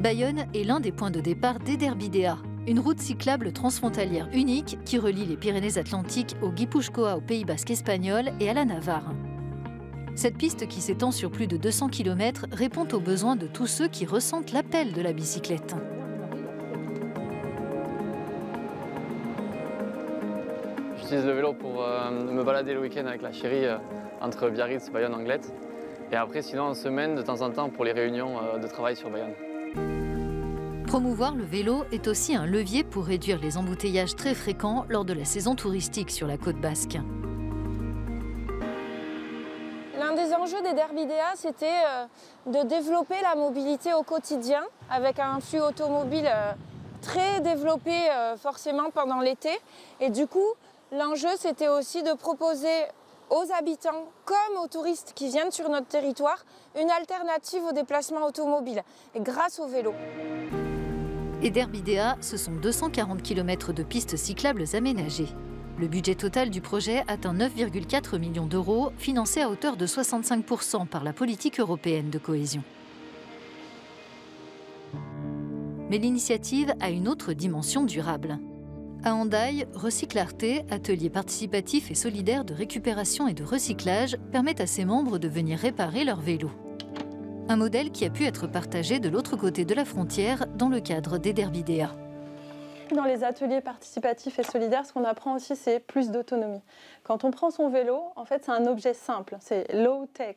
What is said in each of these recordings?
Bayonne est l'un des points de départ d'Ederbidea, une route cyclable transfrontalière unique qui relie les Pyrénées-Atlantiques au Guipúzcoa au Pays basque espagnol et à la Navarre. Cette piste qui s'étend sur plus de 200 km répond aux besoins de tous ceux qui ressentent l'appel de la bicyclette. J'utilise le vélo pour me balader le week-end avec la chérie entre Biarritz, Bayonne, Anglette. Et après, sinon, en semaine, de temps en temps, pour les réunions de travail sur Bayonne. Promouvoir le vélo est aussi un levier pour réduire les embouteillages très fréquents lors de la saison touristique sur la côte basque. L'un des enjeux d'Ederbidea, c'était de développer la mobilité au quotidien avec un flux automobile très développé forcément pendant l'été. Et du coup, l'enjeu, c'était aussi de proposer aux habitants comme aux touristes qui viennent sur notre territoire une alternative au déplacement automobile et grâce au vélo. Ederbidea, ce sont 240 km de pistes cyclables aménagées. Le budget total du projet atteint 9,4 millions d'euros, financé à hauteur de 65% par la politique européenne de cohésion. Mais l'initiative a une autre dimension durable. À Hendaye, Recyclarte, atelier participatif et solidaire de récupération et de recyclage, permet à ses membres de venir réparer leur vélo. Un modèle qui a pu être partagé de l'autre côté de la frontière dans le cadre d'Ederbidea. Dans les ateliers participatifs et solidaires, ce qu'on apprend aussi, c'est plus d'autonomie. Quand on prend son vélo, en fait, c'est un objet simple, c'est low-tech.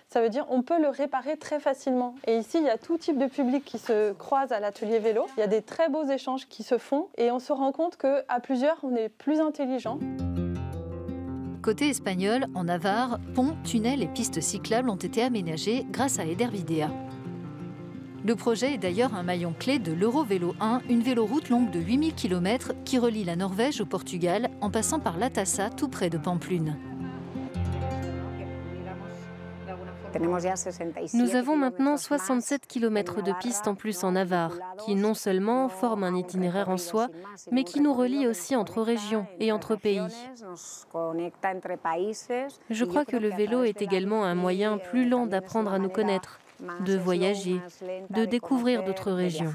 Ça veut dire on peut le réparer très facilement. Et ici, il y a tout type de public qui se croise à l'atelier vélo. Il y a des très beaux échanges qui se font et on se rend compte qu'à plusieurs, on est plus intelligent. Côté espagnol, en Navarre, ponts, tunnels et pistes cyclables ont été aménagés grâce à Ederbidea. Le projet est d'ailleurs un maillon clé de l'Eurovélo 1, une véloroute longue de 8000 km qui relie la Norvège au Portugal en passant par Latassa, tout près de Pamplune. Nous avons maintenant 67 km de pistes en plus en Navarre, qui non seulement forment un itinéraire en soi, mais qui nous relient aussi entre régions et entre pays. Je crois que le vélo est également un moyen plus lent d'apprendre à nous connaître, de voyager, de découvrir d'autres régions.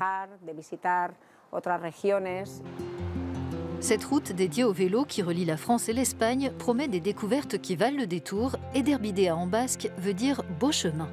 Cette route dédiée au vélo qui relie la France et l'Espagne promet des découvertes qui valent le détour. Ederbidea en basque veut dire beau chemin.